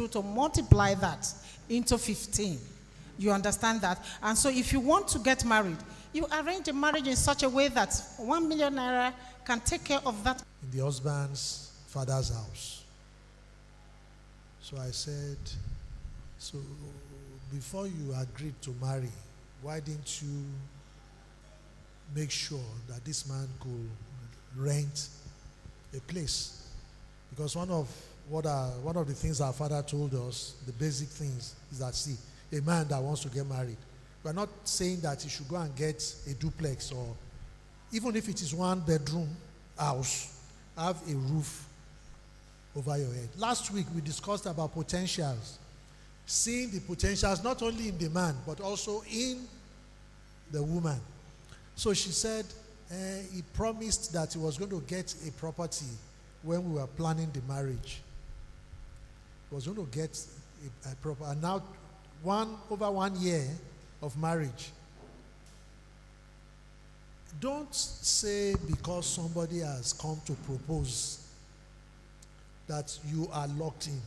able to multiply that into 15. You understand that? And so if you want to get married, you arrange a marriage in such a way that 1 million naira can take care of that. In the husband's father's house. So I said, so before you agreed to marry, why didn't you make sure that this man could rent a place? Because one of the things our father told us, the basic things, is that, see, a man that wants to get married, we're not saying that he should go and get a duplex, or even if it is 1-bedroom house, have a roof over your head. Last week we discussed about potentials, seeing the potentials not only in the man but also in the woman. So she said he promised that he was going to get a property when we were planning the marriage. He was going to get a property, and now over 1 year of marriage. Don't say because somebody has come to propose that you are locked in.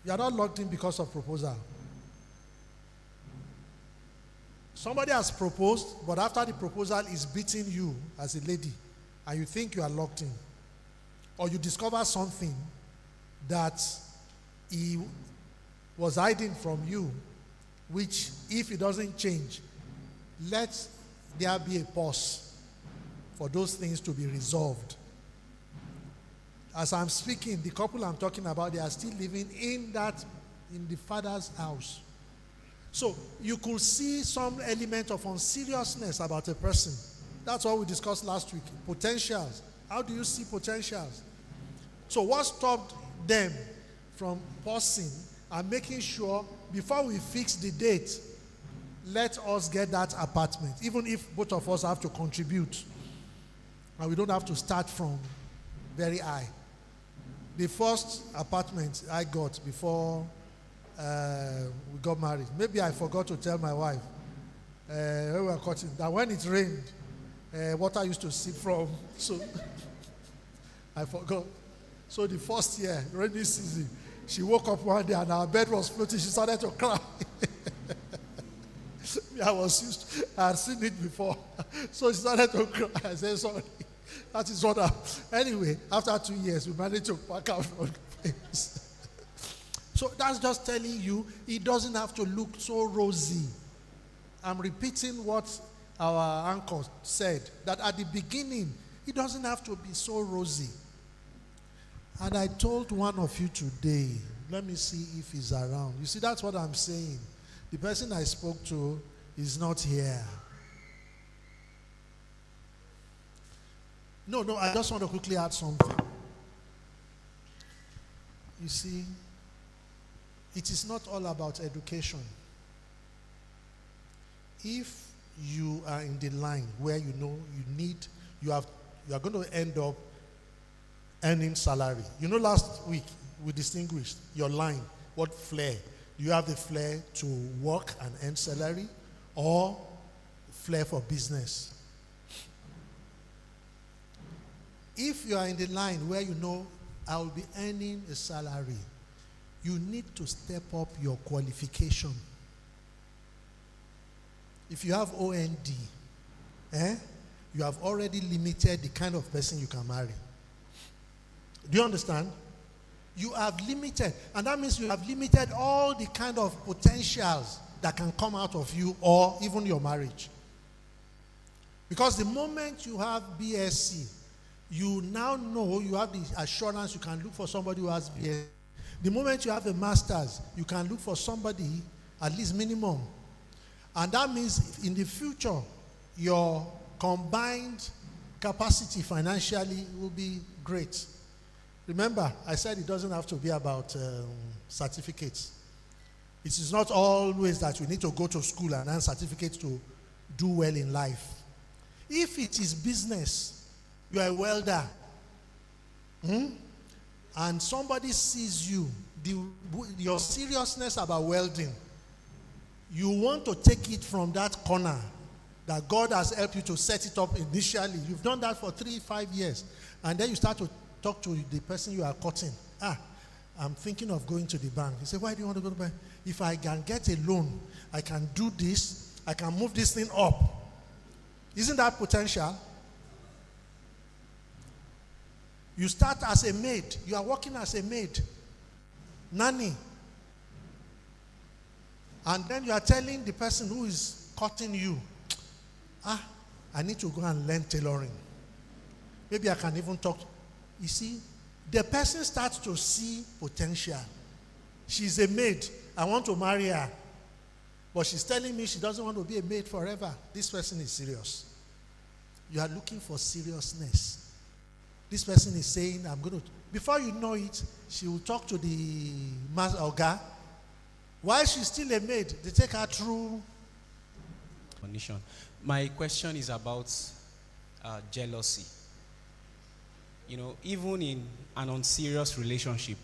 You are not locked in because of proposal. Somebody has proposed, but after the proposal is beating you as a lady, and you think you are locked in. Or you discover something that he was hiding from you, which, if it doesn't change, let there be a pause for those things to be resolved. As I'm speaking, the couple I'm talking about, they are still living in the father's house. So you could see some element of unseriousness about a person. That's what we discussed last week. Potentials. How do you see potentials? So what stopped them from pausing and making sure, before we fix the date, let us get that apartment, even if both of us have to contribute, and we don't have to start from very high. The first apartment I got before we got married, maybe I forgot to tell my wife when we were cutting, that when it rained, water used to seep from, so I forgot. So the first year, rainy season, she woke up one day and our bed was floating. She started to cry. I had seen it before. So she started to cry. I said, sorry. That is what happened. Anyway, after 2 years, we managed to pack out from the place. So that's just telling you, it doesn't have to look so rosy. I'm repeating what our uncle said, that at the beginning, it doesn't have to be so rosy. And I told one of you today, let me see if he's around. You see, that's what I'm saying. The person I spoke to is not here. No, I just want to quickly add something. You see, it is not all about education. If you are in the line where you know you are going to end up earning salary. You know, last week we distinguished your line, what flair. Do you have the flair to work and earn salary, or flair for business? If you are in the line where you know I will be earning a salary, you need to step up your qualification. If you have OND, you have already limited the kind of person you can marry. Do you understand? You have limited, and that means you have limited all the kind of potentials that can come out of you or even your marriage. Because the moment you have BSc, you now know you have the assurance you can look for somebody who has BSc. The moment you have a master's, you can look for somebody at least minimum. And that means in the future, your combined capacity financially will be great. Remember, I said it doesn't have to be about certificates. It is not always that you need to go to school and earn certificates to do well in life. If it is business, you are a welder, and somebody sees you, your seriousness about welding, you want to take it from that corner that God has helped you to set it up initially. You've done that for 3-5 years, and then you start to talk to the person you are cutting. I'm thinking of going to the bank. He said, why do you want to go to the bank? If I can get a loan, I can do this, I can move this thing up. Isn't that potential? You start as a maid. You are working as a maid. Nanny. And then you are telling the person who is cutting you, I need to go and learn tailoring. Maybe I can even talk. You see, the person starts to see potential. She's a maid. I want to marry her. But she's telling me she doesn't want to be a maid forever. This person is serious. You are looking for seriousness. This person is saying, I'm going to. Before you know it, she will talk to the master Oga. While she's still a maid, they take her through. My question is about jealousy. You know, even in an unserious relationship,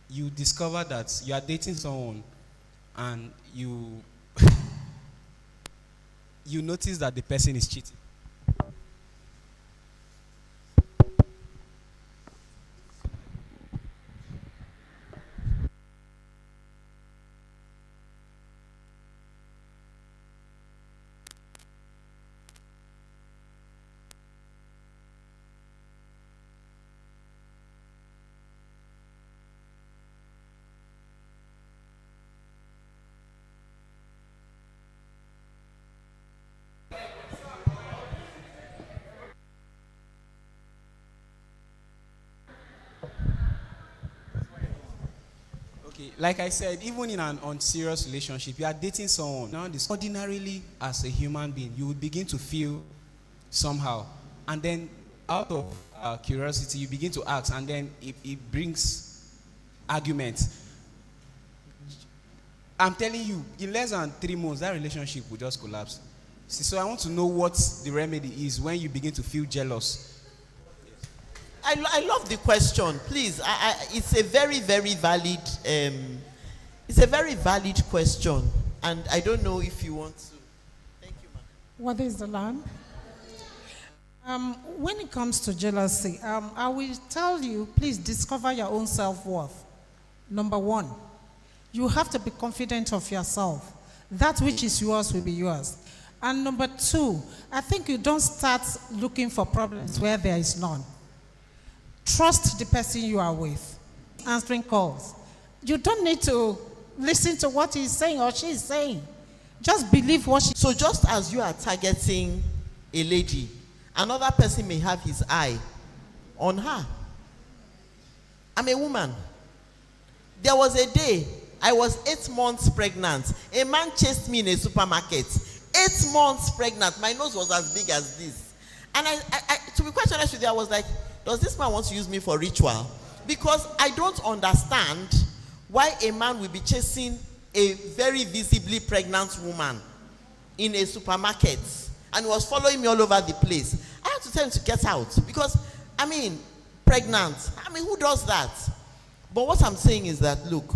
you discover that you are dating someone and you notice that the person is cheating. Like I said, even in an unserious relationship, you are dating someone. Now, ordinarily, as a human being, you would begin to feel somehow. And then, out of curiosity, you begin to ask, and then it brings arguments. I'm telling you, in less than 3 months, that relationship will just collapse. See, so I want to know what the remedy is when you begin to feel jealous. I love the question. Please, it's a very, very valid. It's a very valid question, and I don't know if you want to. Thank you, ma'am. What is the lamb? When it comes to jealousy, I will tell you, please discover your own self-worth. Number one, you have to be confident of yourself. That which is yours will be yours. And number two, I think you don't start looking for problems where there is none. Trust the person you are with, answering calls. You don't need to listen to what he's saying or she's saying. Just believe what she. So just as you are targeting a lady, another person may have his eye on her. I'm a woman. There was a day I was 8 months pregnant. A man chased me in a supermarket. 8 months pregnant. My nose was as big as this. And I to be quite honest with you, I was like, does this man want to use me for ritual? Because I don't understand why a man will be chasing a very visibly pregnant woman in a supermarket and was following me all over the place. I had to tell him to get out because, pregnant. Who does that? But what I'm saying is that, look,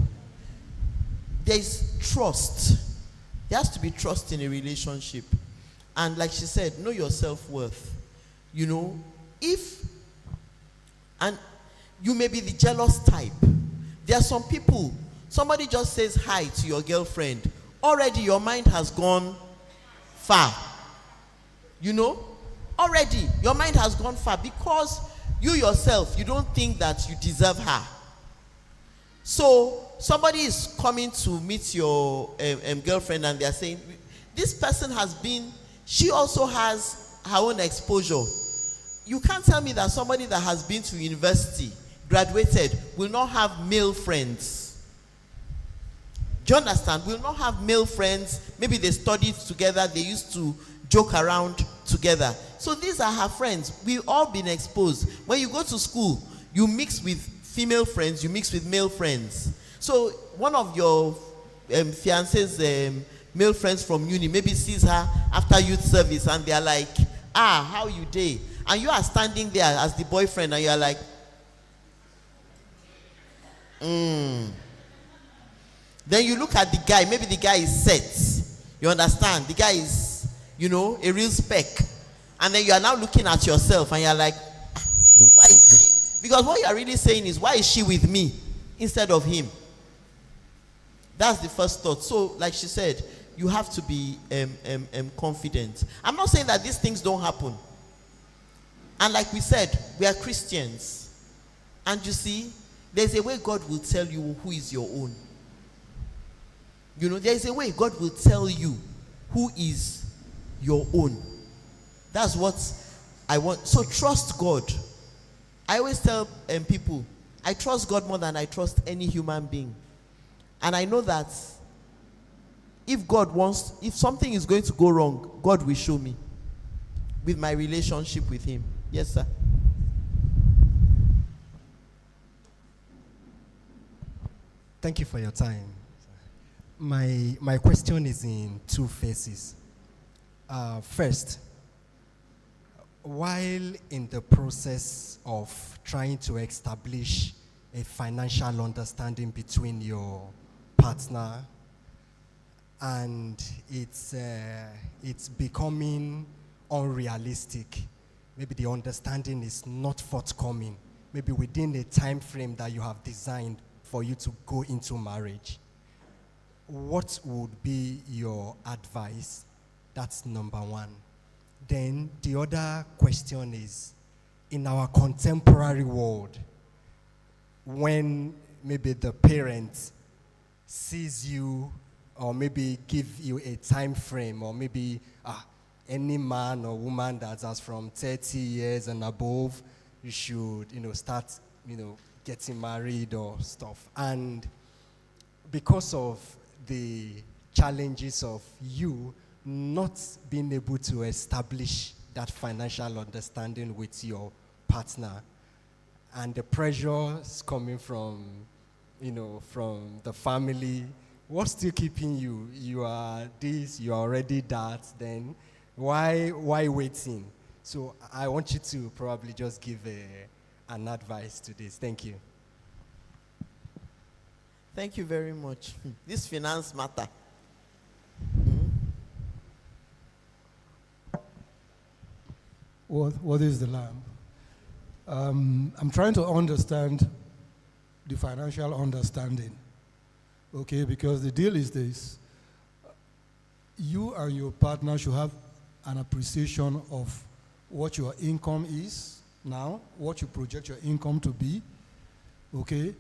there is trust. There has to be trust in a relationship. And like she said, know your self-worth. You know, and you may be the jealous type. There are some people, somebody just says hi to your girlfriend. Already your mind has gone far. You know? Already your mind has gone far because you yourself, you don't think that you deserve her. So somebody is coming to meet your girlfriend and they are saying, this person has been, she also has her own exposure. You can't tell me that somebody that has been to university, graduated, will not have male friends. Do you understand? Will not have male friends. Maybe they studied together, they used to joke around together. So these are her friends. We've all been exposed. When you go to school, you mix with female friends, you mix with male friends. So one of your fiance's male friends from uni maybe sees her after youth service and they are like, how you day? And you are standing there as the boyfriend and you are like, Then you look at the guy, maybe the guy is set. You understand? The guy is, a real spec. And then you are now looking at yourself and you're like, Because what you are really saying is, why is she with me instead of him? That's the first thought. So, like she said, you have to be confident. I'm not saying that these things don't happen. And like we said, we are Christians. And you see, there's a way God will tell you who is your own. You know, there's a way God will tell you who is your own. That's what I want. So trust God. I always tell people, I trust God more than I trust any human being. And I know that if something is going to go wrong, God will show me with my relationship with him. Yes, sir. Thank you for your time. My question is in two phases. First, while in the process of trying to establish a financial understanding between your partner, and it's becoming unrealistic, maybe the understanding is not forthcoming, maybe within a time frame that you have designed for you to go into marriage, what would be your advice? That's number one. Then the other question is, in our contemporary world, when maybe the parent sees you, or maybe give you a time frame, or maybe any man or woman that's from 30 years and above, you should, start, getting married or stuff. And because of the challenges of you not being able to establish that financial understanding with your partner, and the pressures coming from, from the family, what's still keeping you? You are this, you are already that, then why waiting? So I want you to probably just give an advice to this. Thank you. Thank you very much. This finance matter. What is the lamb? I'm trying to understand the financial understanding, okay? Because the deal is this: you and your partner should have an appreciation of what your income is now, what you project your income to be, okay?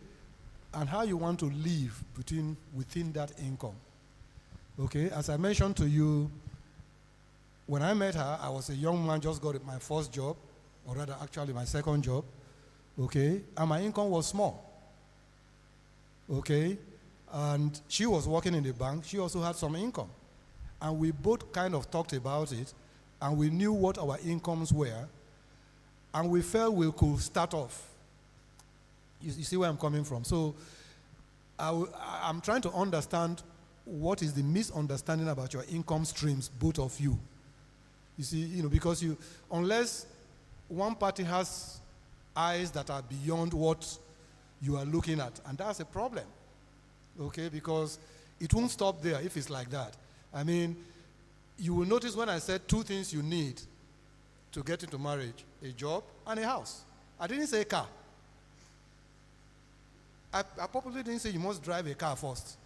And how you want to live within that income, okay? As I mentioned to you, when I met her, I was a young man, just got my first job, or rather actually my second job, okay? And my income was small, okay? And she was working in the bank. She also had some income. And we both kind of talked about it, and we knew what our incomes were, and we felt we could start off. You see where I'm coming from? So I'm trying to understand what is the misunderstanding about your income streams, both of you. You see, because unless one party has eyes that are beyond what you are looking at, and that's a problem, okay? Because it won't stop there if it's like that. I mean, you will notice when I said two things you need to get into marriage: a job and a house. I didn't say a car. I probably didn't say you must drive a car first,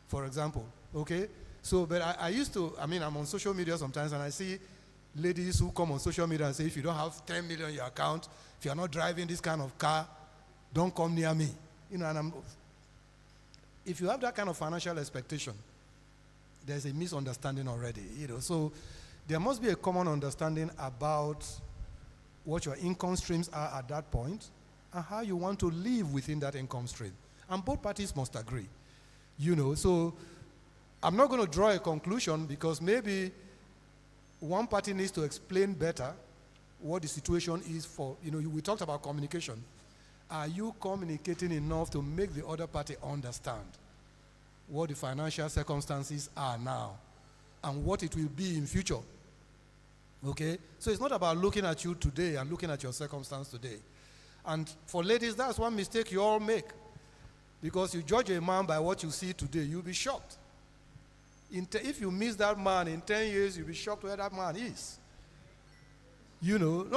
for example, okay? So, but I'm on social media sometimes, and I see ladies who come on social media and say, if you don't have 10 million in your account, if you're not driving this kind of car, don't come near me. If you have that kind of financial expectation, there's a misunderstanding already, So there must be a common understanding about what your income streams are at that point and how you want to live within that income stream. And both parties must agree, So I'm not going to draw a conclusion, because maybe one party needs to explain better what the situation is for. We talked about communication. Are you communicating enough to make the other party understand what the financial circumstances are now and what it will be in future? Okay? So it's not about looking at you today and looking at your circumstance today. And for ladies, that's one mistake you all make. Because you judge a man by what you see today, you'll be shocked. If you miss that man in 10 years, you'll be shocked where that man is. No,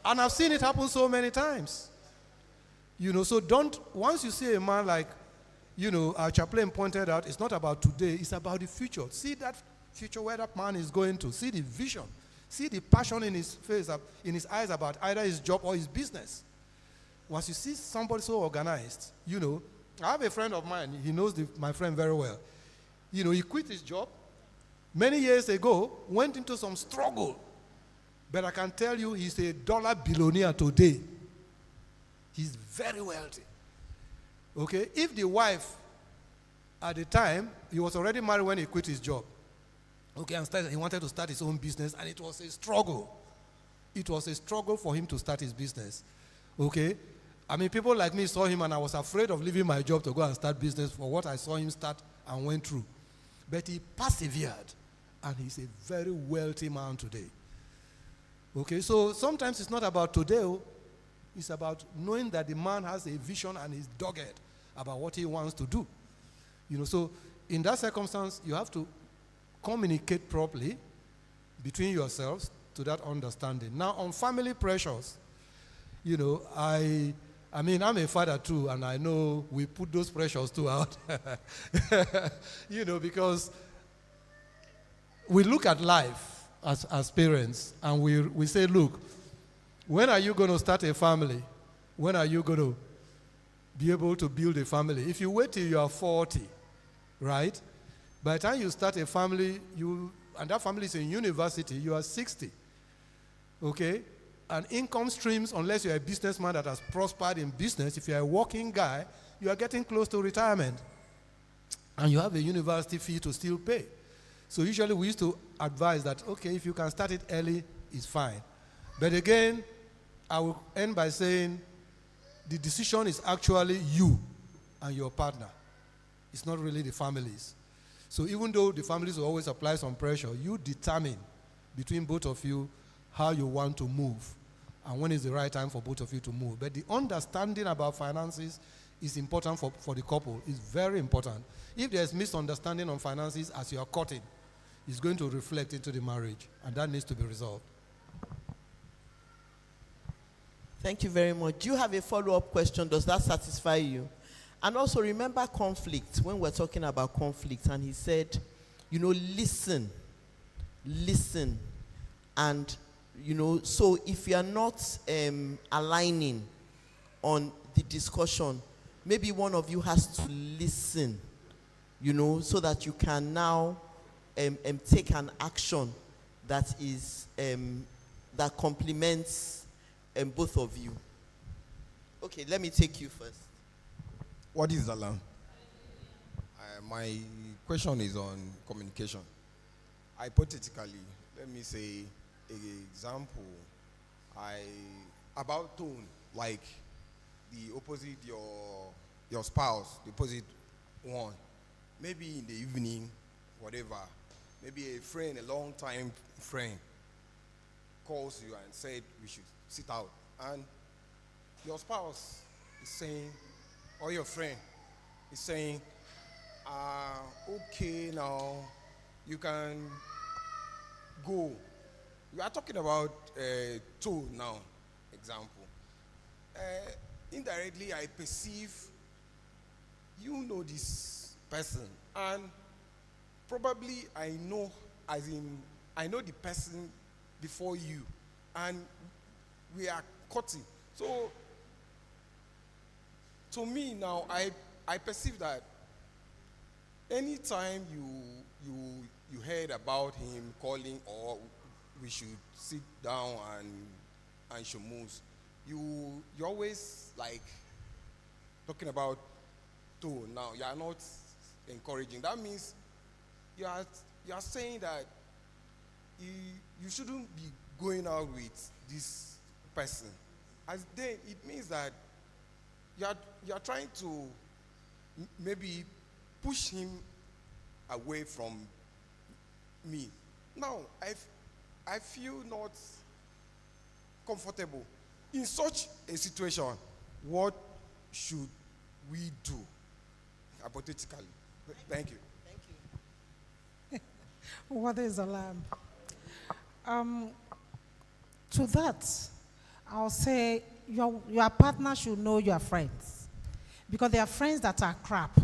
and I've seen it happen so many times. So once you see a man like, our chaplain pointed out, it's not about today, it's about the future. See that future where that man is going to. See the vision. See the passion in his face, in his eyes about either his job or his business. Once you see somebody so organized, I have a friend of mine, he knows my friend very well. He quit his job many years ago, went into some struggle. But I can tell you, he's a dollar billionaire today. He's very wealthy. Okay? If the wife, at the time, he was already married when he quit his job. Okay, and he wanted to start his own business, and it was a struggle. It was a struggle for him to start his business. Okay? I mean, people like me saw him, and I was afraid of leaving my job to go and start business for what I saw him start and went through. But he persevered, and he's a very wealthy man today. Okay, so sometimes it's not about today, it's about knowing that the man has a vision and is dogged about what he wants to do. So in that circumstance, you have to communicate properly between yourselves to that understanding. Now, on family pressures, I mean, I'm a father too, and I know we put those pressures too out. Because we look at life as parents, and we say, look, when are you going to start a family? When are you going to be able to build a family? If you wait till you are 40, right? By the time you start a family, and that family is in university, you are 60. Okay? And income streams, unless you're a businessman that has prospered in business, if you're a working guy, you are getting close to retirement. And you have a university fee to still pay. So usually we used to advise that, okay, if you can start it early, it's fine. But again, I will end by saying the decision is actually you and your partner. It's not really the families. So even though the families will always apply some pressure, you determine between both of you how you want to move and when is the right time for both of you to move. But the understanding about finances is important for the couple. It's very important. If there's misunderstanding on finances as you are courting, it's going to reflect into the marriage, and that needs to be resolved. Thank you very much. Do you have a follow-up question? Does that satisfy you? And also remember conflict, when we're talking about conflict, and he said, listen, and, so if you are not aligning on the discussion, maybe one of you has to listen, so that you can now take an action that is, that complements both of you. Okay, let me take you first. What is alarm? My question is on communication. Hypothetically, let me say an example. About tone, like the opposite, your spouse, the opposite one. Maybe in the evening, whatever. Maybe a friend, a long time friend, calls you and said we should sit out, and your spouse is saying, or your friend is saying, okay, now you can go. We are talking about tone now, example. Indirectly, I perceive you know this person, and probably I know, as in, I know the person before you, and we are cutting. So, to me now, I perceive that anytime you heard about him calling or we should sit down and showmose, you always like talking about tone. Now you are not encouraging. That means you are saying that you shouldn't be going out with this person. As then it means that you are trying to maybe push him away from me. Now I feel not comfortable in such a situation. What should we do hypothetically? Thank you. Thank you. What is alarm? To that, I'll say your partner should know your friends. Because there are friends that are crap.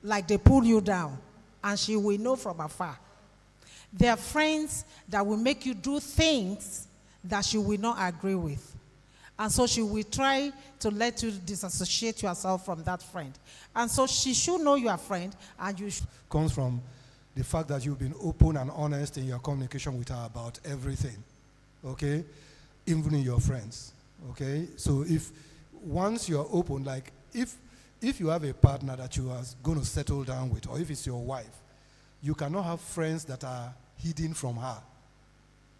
Like they pull you down. And she will know from afar. There are friends that will make you do things that she will not agree with. And so she will try to let you disassociate yourself from that friend. And so she should know your friend, and you should. Comes from the fact that you've been open and honest in your communication with her about everything, okay? Even in your friends, okay? So if once you're open, like if you have a partner that you are going to settle down with, or if it's your wife, you cannot have friends that are hidden from her.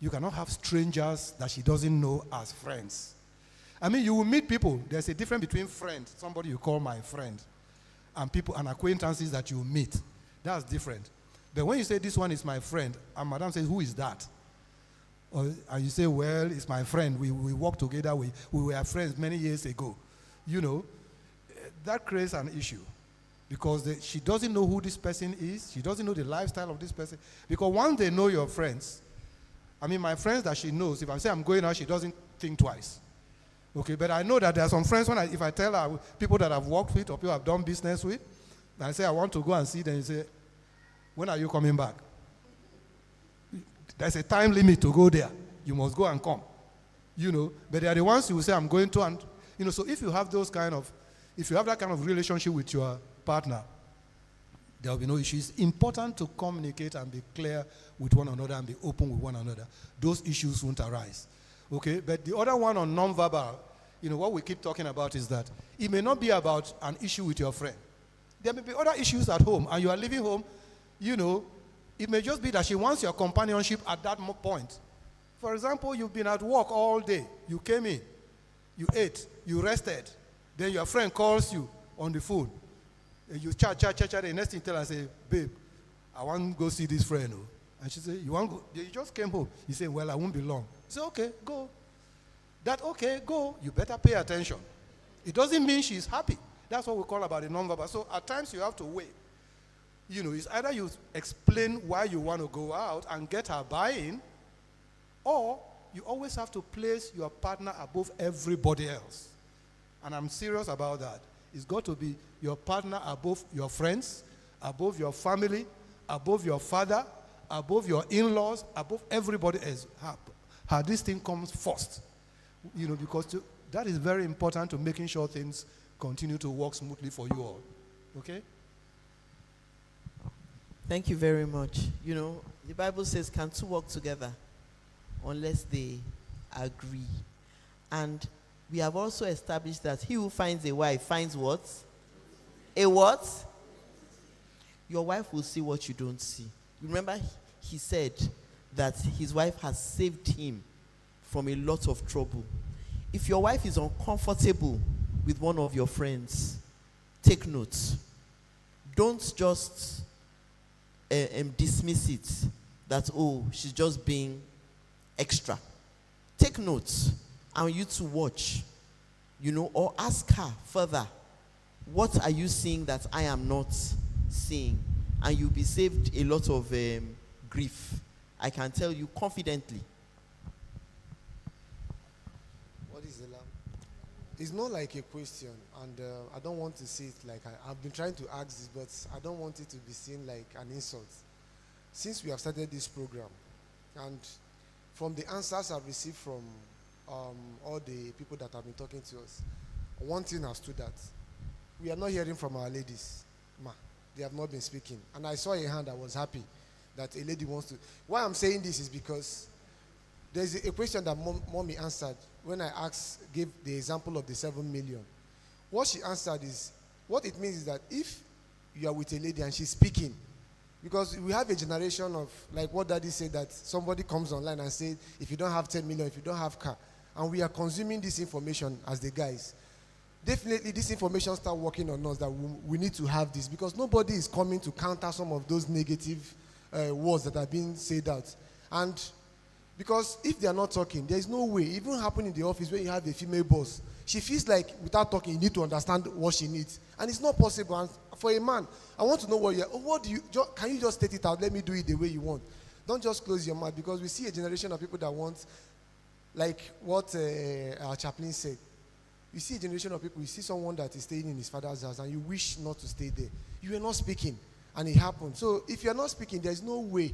You cannot have strangers that she doesn't know as friends. I mean, you will meet people. There's a difference between friends, somebody you call my friend, and people and acquaintances that you meet. That's different. But when you say this one is my friend, and madam says, who is that? And you say, well, it's my friend. We worked together. We were friends many years ago. You know, that creates an issue. Because she doesn't know who this person is. She doesn't know the lifestyle of this person. Because once they know your friends, I mean, my friends that she knows, if I say I'm going out, she doesn't think twice. Okay, but I know that there are some friends, if I tell her, people that I've worked with or people I've done business with, and I say I want to go and see them, you say, when are you coming back? There's a time limit to go there. You must go and come. You know, but they are the ones who will say, I'm going to, and, you know, so if you have that kind of relationship with your partner, there will be no issue. It's important to communicate and be clear with one another and be open with one another. Those issues won't arise. Okay, but the other one on nonverbal, you know, what we keep talking about is that it may not be about an issue with your friend. There may be other issues at home, and you are leaving home, you know, it may just be that she wants your companionship at that point. For example, you've been at work all day. You came in, you ate, you rested. Then your friend calls you on the phone. You chat. The next thing you tell her, say, babe, I want to go see this friend. Oh. And she said, you want to go? You just came home. You say, well, I won't be long. Say, okay, go. Okay, go. You better pay attention. It doesn't mean she's happy. That's what we call about the nonverbal. So at times you have to wait. You know, it's either you explain why you want to go out and get her buy-in, or you always have to place your partner above everybody else. And I'm serious about that. It's got to be your partner above your friends, above your family, above your father, above your in-laws, above everybody else. How this thing comes first. You know, because that is very important to making sure things continue to work smoothly for you all. Okay? Thank you very much. You know, the Bible says, can two walk together unless they agree? And we have also established that he who finds a wife finds what? A what? Your wife will see what you don't see. Remember, he said that his wife has saved him from a lot of trouble. If your wife is uncomfortable with one of your friends, take notes. Don't just dismiss it that, oh, she's just being extra. Take notes, and you to watch, you know, or ask her further, what are you seeing that I am not seeing? And you'll be saved a lot of grief. I can tell you confidently. What is the lamb? It's not like a question, and I don't want to see it like I've been trying to ask this, but I don't want it to be seen like an insult. Since we have started this program, and from the answers I've received from all the people that have been talking to us, one thing has stood out. We are not hearing from our ladies. They have not been speaking. And I saw a hand that was happy that a lady wants to. Why I'm saying this is because there's a question that mommy answered when I gave the example of the 7 million. What she answered is, what it means is that if you are with a lady and she's speaking, because we have a generation of, like what daddy said, that somebody comes online and says, if you don't have 10 million, if you don't have car, and we are consuming this information as the guys. Definitely this information start working on us that we need to have this, because nobody is coming to counter some of those negative words that are being said out. And because if they are not talking, there is no way. Even happen in the office when you have a female boss, she feels like without talking, you need to understand what she needs. And it's not possible. And for a man, I want to know can you just state it out? Let me do it the way you want. Don't just close your mouth, because we see a generation of people that want like what our chaplain said. You see a generation of people, you see someone that is staying in his father's house and you wish not to stay there. You are not speaking and it happened. So if you are not speaking, there's no way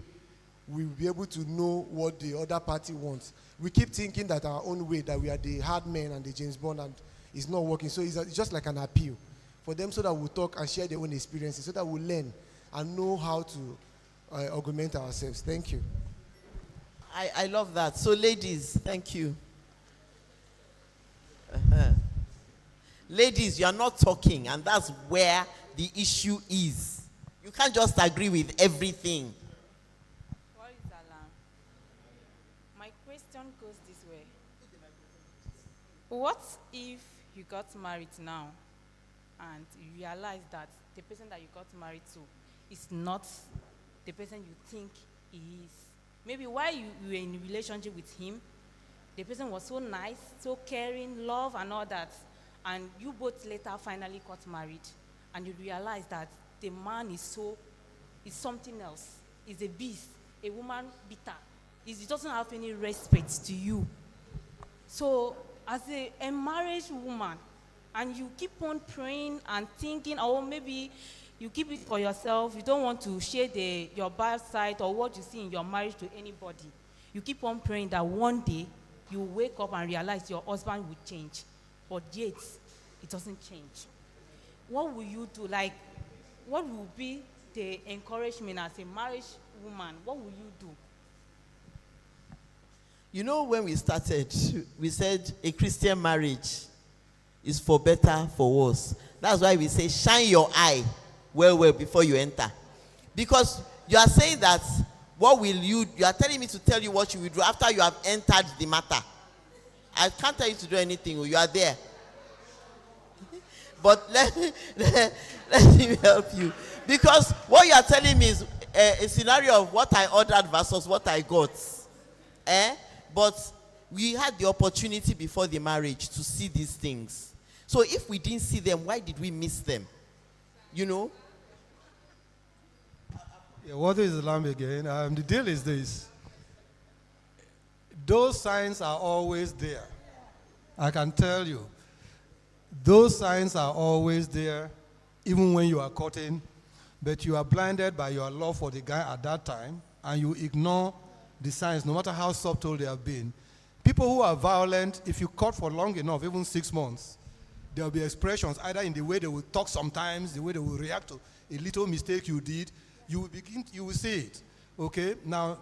we will be able to know what the other party wants. We keep thinking that our own way, that we are the hard men and the James Bond, and it's not working. So it's just like an appeal for them, so that we'll talk and share their own experiences, so that we'll learn and know how to augment ourselves. Thank you. I love that. So ladies, thank you. Ladies, you are not talking, and that's where the issue is. You can't just agree with everything. What is alarm? My question goes this way. What if you got married now and you realize that the person that you got married to is not the person you think he is? Maybe while you were in a relationship with him, the person was so nice, so caring, love and all that, and you both later finally got married, and you realize that the man is something else. He's a beast, a woman beater. He doesn't have any respect to you. So as a married woman, and you keep on praying and thinking, or maybe you keep it for yourself, you don't want to share your bad side or what you see in your marriage to anybody. You keep on praying that one day you wake up and realize your husband will change, but yet it doesn't change. What will you do? Like, what will be the encouragement as a married woman? What will you do? You know, when we started, we said a Christian marriage is for better, for worse. That's why we say shine your eye well before you enter. Because you are saying that you are telling me to tell you what you will do after you have entered the matter. I can't tell you to do anything. You are there. But let me help you. Because what you are telling me is a scenario of what I ordered versus what I got. But we had the opportunity before the marriage to see these things. So if we didn't see them, why did we miss them? You know? Yeah, what is Islam again? The deal is this. Those signs are always there. I can tell you. Those signs are always there, even when you are courting, but you are blinded by your love for the guy at that time, and you ignore the signs, no matter how subtle they have been. People who are violent, if you court for long enough, even 6 months, there will be expressions, either in the way they will talk sometimes, the way they will react to a little mistake you did. You will see it. Okay? Now,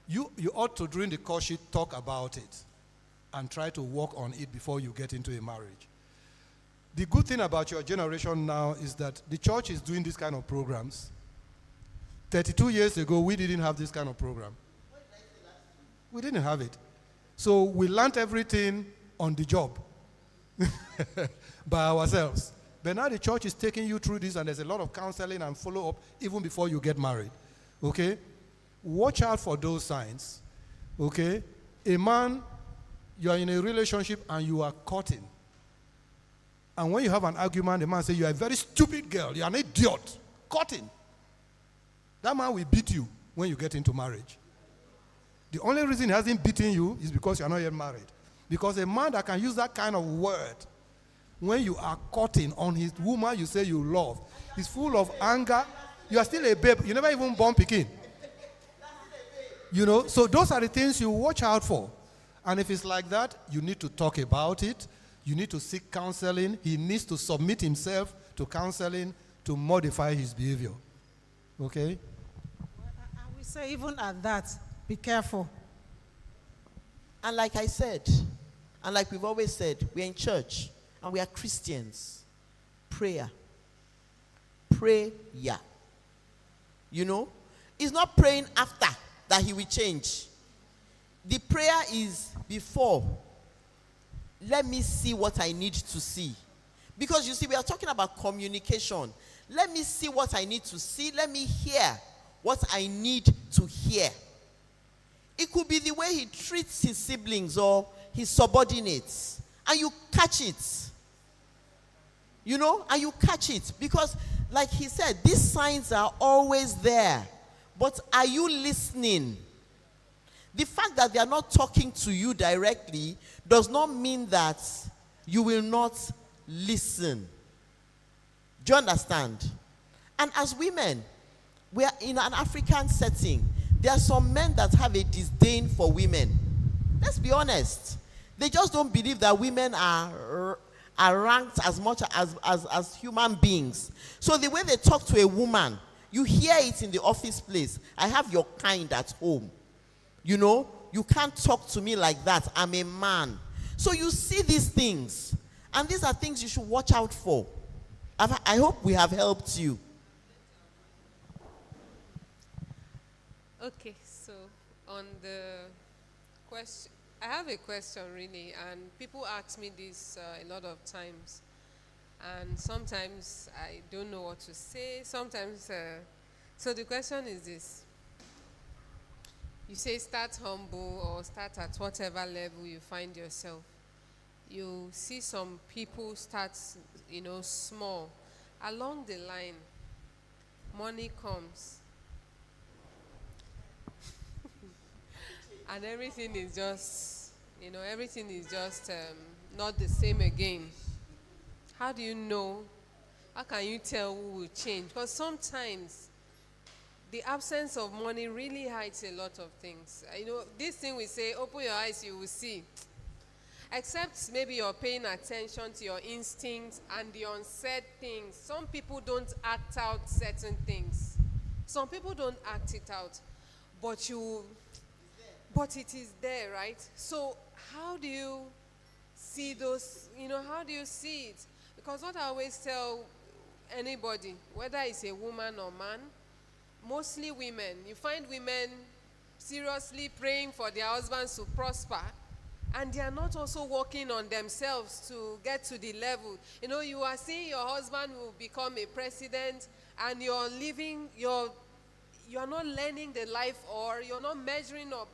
you ought to, during the courtship, talk about it and try to work on it before you get into a marriage. The good thing about your generation now is that the church is doing this kind of programs. 32 years ago, we didn't have this kind of program. We didn't have it. So we learned everything on the job by ourselves. But now the church is taking you through this, and there's a lot of counseling and follow-up even before you get married. Okay? Watch out for those signs. Okay? A man, you are in a relationship and you are courting. And when you have an argument, the man says, you are a very stupid girl. You are an idiot. Courting. That man will beat you when you get into marriage. The only reason he hasn't beaten you is because you are not yet married. Because a man that can use that kind of word when you are courting on his woman you say you love, is full of anger. You are still a babe. You never even born Pekin. You know, so those are the things you watch out for. And if it's like that, you need to talk about it. You need to seek counseling. He needs to submit himself to counseling to modify his behavior. Okay? I will say even at that, be careful. And like I said, and like we've always said, we're in church and we are Christians. Prayer. Prayer. You know? It's not praying after that he will change. The prayer is before. Let me see what I need to see. Because you see, we are talking about communication. Let me see what I need to see. Let me hear what I need to hear. It could be the way he treats his siblings or his subordinates. And you catch it. You know, and you catch it. Because, like he said, these signs are always there. But are you listening? The fact that they are not talking to you directly does not mean that you will not listen. Do you understand? And as women, we are in an African setting. There are some men that have a disdain for women. Let's be honest. They just don't believe that women are ranked as much as human beings. So the way they talk to a woman, you hear it in the office place. I have your kind at home. You know, you can't talk to me like that. I'm a man. So you see these things. And these are things you should watch out for. I hope we have helped you. Okay, so on the question, I have a question really, and people ask me this a lot of times, and sometimes I don't know what to say. Sometimes, so the question is this: you say start humble or start at whatever level you find yourself. You see some people start, small. Along the line, money comes. And everything is just, not the same again. How do you know? How can you tell who will change? Because sometimes the absence of money really hides a lot of things. This thing we say, open your eyes, you will see. Except maybe you're paying attention to your instincts and the unsaid things. Some people don't act out certain things. Some people don't act it out. But it is there, right? So how do you see those, how do you see it? Because what I always tell anybody, whether it's a woman or man, mostly women, you find women seriously praying for their husbands to prosper, and they are not also working on themselves to get to the level. You are seeing your husband will become a president, and you're living, you're not learning the life, or you're not measuring up.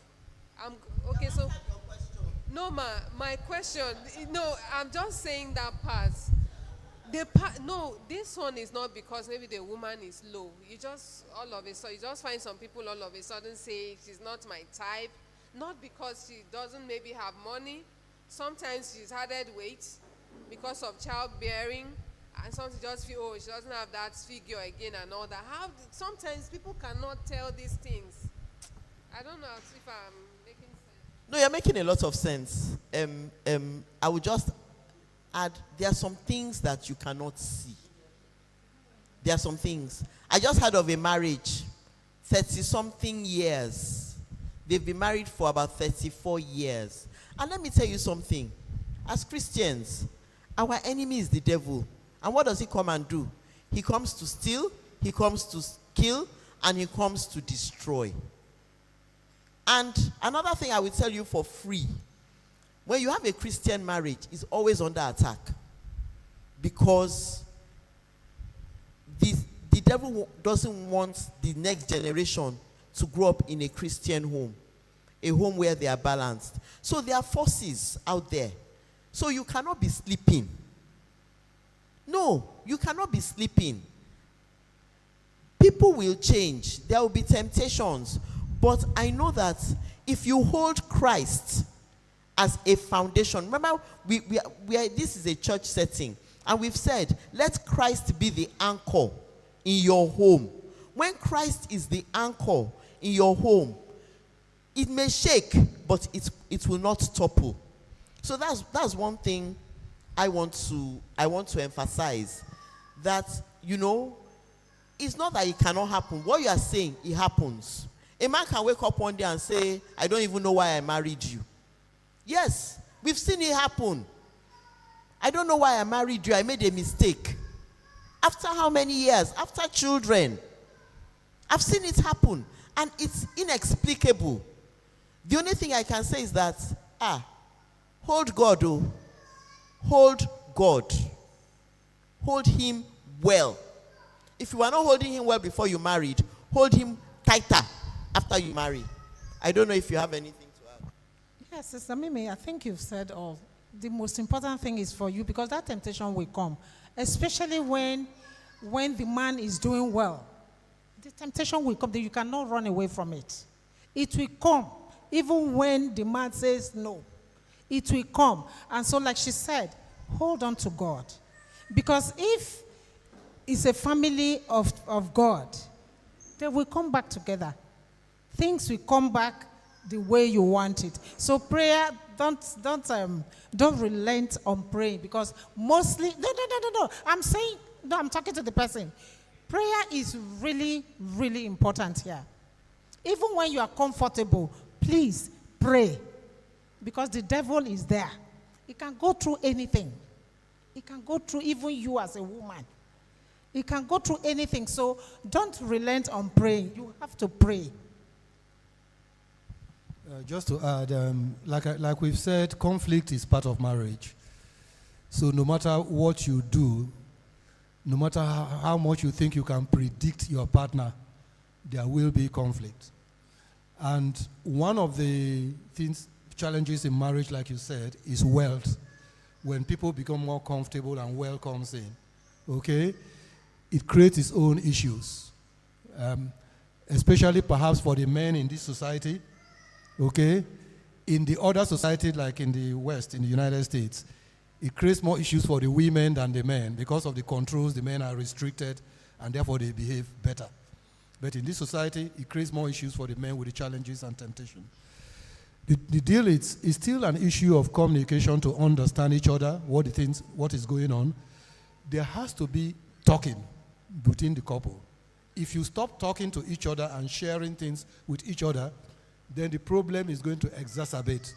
Okay, so no, my question, I'm just saying that part. No, this one is not because maybe the woman is low. You just find some people all of a sudden say she's not my type, not because she doesn't maybe have money. Sometimes she's added weight because of childbearing, and sometimes you just feel, she doesn't have that figure again and all that. Sometimes people cannot tell these things. I don't know if I'm making sense. No, you're making a lot of sense. I would just add, there are some things that you cannot see. There are some things. I just heard of a marriage, 30-something years. They've been married for about 34 years. And let me tell you something. As Christians, our enemy is the devil. And what does he come and do? He comes to steal, he comes to kill, and he comes to destroy. And another thing I will tell you for free, when you have a Christian marriage, it's always under attack. Because the devil doesn't want the next generation to grow up in a Christian home, a home where they are balanced. So there are forces out there. So you cannot be sleeping. No, you cannot be sleeping. People will change. There will be temptations. But I know that if you hold Christ as a foundation, remember, this is a church setting, and we've said, let Christ be the anchor in your home. When Christ is the anchor in your home, it may shake, but it will not topple. So that's one thing I want to emphasize, that it's not that it cannot happen. What you are saying, it happens. A man can wake up one day and say, I don't even know why I married you. Yes, we've seen it happen. I don't know why I married you. I made a mistake. After how many years? After children. I've seen it happen. And it's inexplicable. The only thing I can say is that, hold God, hold God. Hold him well. If you are not holding him well before you married, hold him tighter after you marry. I don't know if you have anything to add. Yes, Sister Mimi, I think you've said all. The most important thing is for you, because that temptation will come, especially when the man is doing well. The temptation will come, that you cannot run away from it. It will come. even when the man says no. It will come. And so, like she said, hold on to God. Because if it's a family of God, they will come back together. Things will come back the way you want it. So prayer, don't relent on praying, because mostly, no. I'm talking to the person. Prayer is really, really important here. Even when you are comfortable, please pray, because the devil is there. He can go through anything. He can go through even you as a woman. He can go through anything. So don't relent on praying. You have to pray. Just to add, like we've said, conflict is part of marriage. So no matter what you do, no matter how much you think you can predict your partner, there will be conflict. And one of the challenges in marriage, like you said, is wealth. When people become more comfortable and wealth comes in, okay, it creates its own issues. Especially perhaps for the men in this society, okay? In the other society, like in the West, in the United States, it creates more issues for the women than the men. Because of the controls, the men are restricted, and therefore they behave better. But in this society, it creates more issues for the men with the challenges and temptation. The deal is still an issue of communication, to understand each other, what is going on. There has to be talking between the couple. If you stop talking to each other and sharing things with each other, then the problem is going to exacerbate.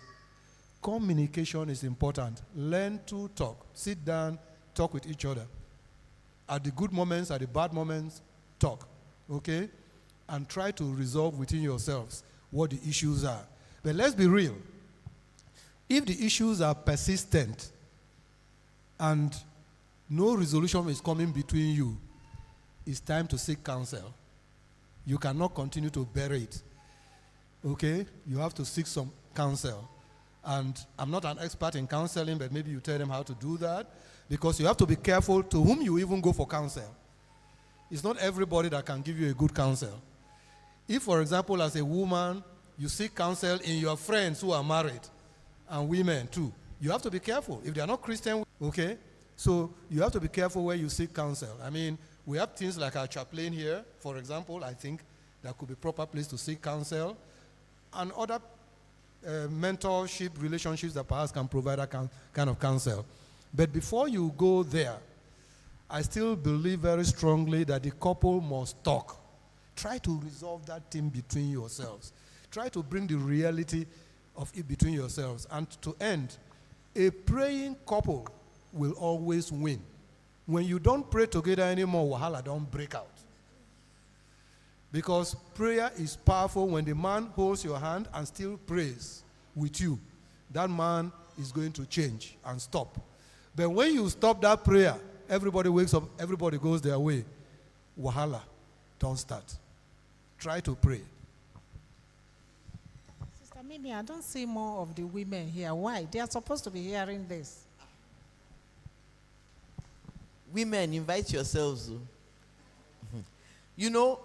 Communication is important. Learn to talk. Sit down, talk with each other. At the good moments, at the bad moments, talk, okay? And try to resolve within yourselves what the issues are. But let's be real. If the issues are persistent and no resolution is coming between you, it's time to seek counsel. You cannot continue to bury it. Okay? You have to seek some counsel. And I'm not an expert in counseling, but maybe you tell them how to do that, because you have to be careful to whom you even go for counsel. It's not everybody that can give you a good counsel. If, for example, as a woman, you seek counsel in your friends who are married, and women too, you have to be careful. If they are not Christian, okay? So you have to be careful where you seek counsel. I mean, we have things like our chaplain here, for example. I think that could be a proper place to seek counsel, and other mentorship relationships that perhaps can provide that kind of counsel. But before you go there, I still believe very strongly that the couple must talk. Try to resolve that thing between yourselves. Try to bring the reality of it between yourselves. And to end, a praying couple will always win. When you don't pray together anymore, wahala don't break out. Because prayer is powerful. When the man holds your hand and still prays with you, that man is going to change and stop. But when you stop that prayer, everybody wakes up, everybody goes their way. Wahala, don't start. Try to pray. Sister Mimi, I don't see more of the women here. Why? They are supposed to be hearing this. Women, invite yourselves. You know,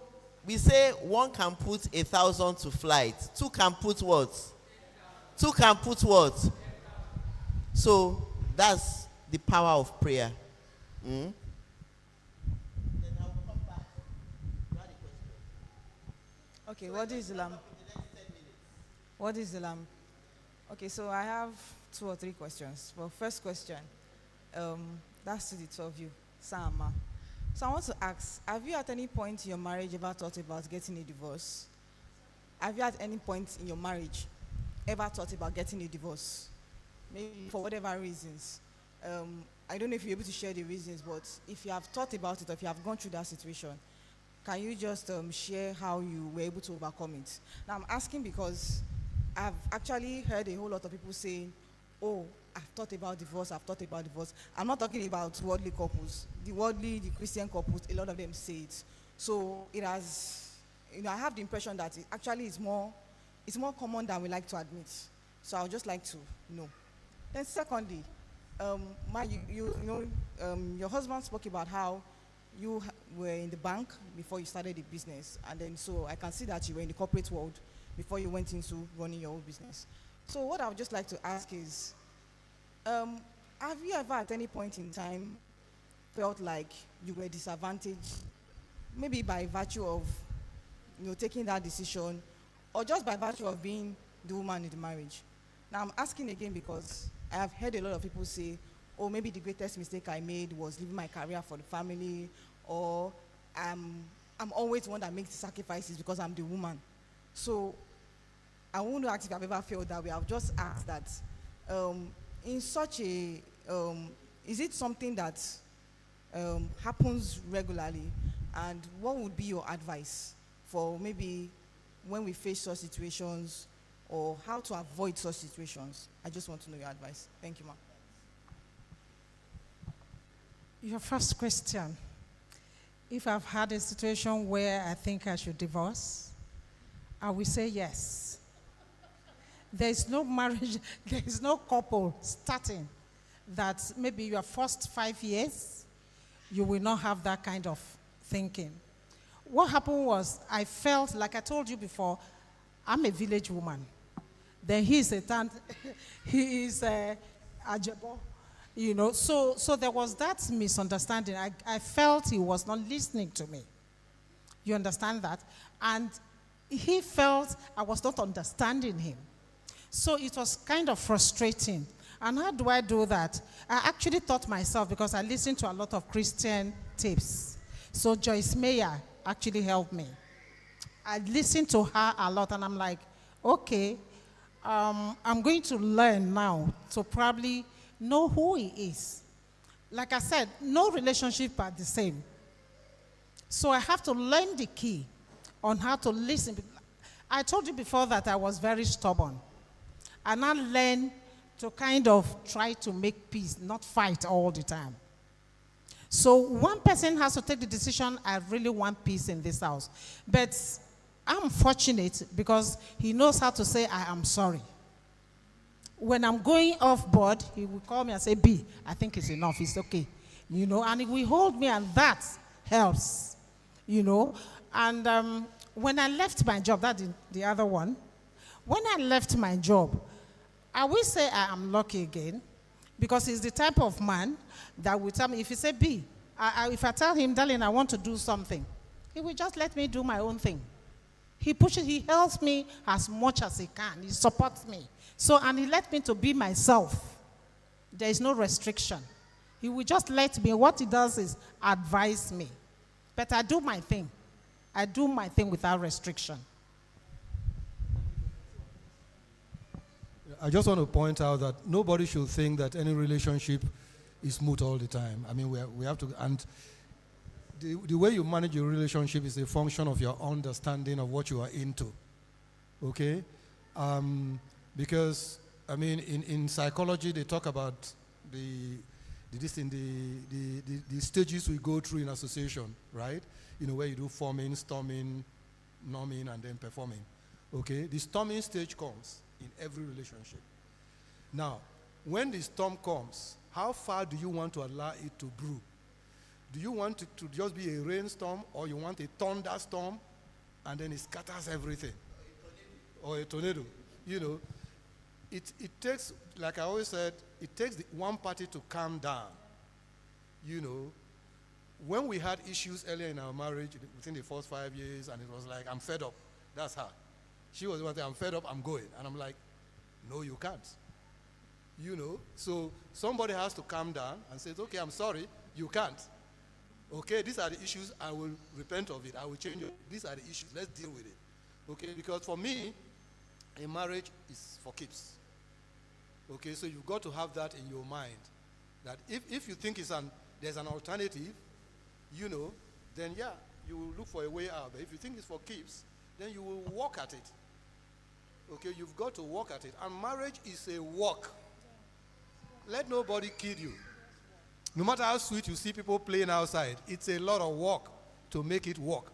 we say one can put 1,000 to flight. Two can put what? Two can put what? So that's the power of prayer. Then I'll come back. Okay, what is Islam? What is Islam? Okay, so I have 2 or 3 questions. Well, first question, that's to the 2 of you, Sama. So I want to ask, have you at any point in your marriage ever thought about getting a divorce? Have you at any point in your marriage ever thought about getting a divorce? Maybe for whatever reasons. I don't know if you're able to share the reasons, but if you have thought about it or if you have gone through that situation, can you just share how you were able to overcome it? Now I'm asking because I've actually heard a whole lot of people saying, oh, I've thought about divorce, I've thought about divorce. I'm not talking about worldly couples. The Christian couples, a lot of them say it. So it has, I have the impression that it actually is more common than we like to admit. So I would just like to know. Then secondly, your husband spoke about how you were in the bank before you started the business. And then so I can see that you were in the corporate world. before you went into running your own business. So what I would just like to ask is, have you ever at any point in time felt like you were disadvantaged, maybe by virtue of, taking that decision, or just by virtue of being the woman in the marriage? Now I'm asking again because I have heard a lot of people say, oh, maybe the greatest mistake I made was leaving my career for the family, or I'm always the one that makes the sacrifices because I'm the woman. So I won't ask if I've ever felt that way. I'll just ask that in such a, is it something that happens regularly? And what would be your advice for maybe when we face such situations, or how to avoid such situations? I just want to know your advice. Thank you, ma'am. Your first question, if I've had a situation where I think I should divorce, I will say yes. There is no marriage, there is no couple starting that maybe your first 5 years, you will not have that kind of thinking. What happened was, I felt, like I told you before, I'm a village woman. Then he is a tant, he is a Ajebo, So there was that misunderstanding. I felt he was not listening to me. You understand that? And he felt I was not understanding him. So it was kind of frustrating. And how do I do that? I actually taught myself, because I listened to a lot of Christian tapes. So Joyce Meyer actually helped me. I listened to her a lot, and I'm like, okay, I'm going to learn now to probably know who he is. Like I said, no relationship are the same. So I have to learn the key on how to listen. I told you before that I was very stubborn. And I learned to kind of try to make peace, not fight all the time. So one person has to take the decision, I really want peace in this house. But I'm fortunate because he knows how to say, I am sorry. When I'm going off board, he will call me and say, B, I think it's enough, it's okay. And he will hold me, and that helps. And when I left my job, that's the other one. When I left my job, I will say I am lucky again, because he's the type of man that will tell me, if he say B, if I tell him, darling, I want to do something, he will just let me do my own thing. He pushes, he helps me as much as he can. He supports me. And he let me to be myself. There is no restriction. He will just let me. What he does is advise me. But I do my thing. I do my thing without restriction. I just want to point out that nobody should think that any relationship is smooth all the time. I mean, we have to, and the way you manage your relationship is a function of your understanding of what you are into. Okay? Because, I mean, in psychology, they talk about the stages we go through in association, right? Where you do forming, storming, norming, and then performing. Okay? The storming stage comes in every relationship. Now, when the storm comes, how far do you want to allow it to brew? Do you want it to just be a rainstorm, or you want a thunderstorm and then it scatters everything? Or a tornado? It takes, like I always said, it takes one party to calm down. When we had issues earlier in our marriage, within the first 5 years, and it was like, I'm fed up. That's her. She was the one saying, I'm fed up, I'm going. And I'm like, no, you can't. So somebody has to calm down and say, okay, I'm sorry, you can't. Okay, these are the issues, I will repent of it, I will change it. These are the issues, let's deal with it. Okay, because for me, a marriage is for keeps. Okay, so you've got to have that in your mind. That if you think there's an alternative, then yeah, you will look for a way out. But if you think it's for keeps, then you will work at it. Okay, you've got to work at it. And marriage is a work. Let nobody kid you. No matter how sweet you see people playing outside, it's a lot of work to make it work.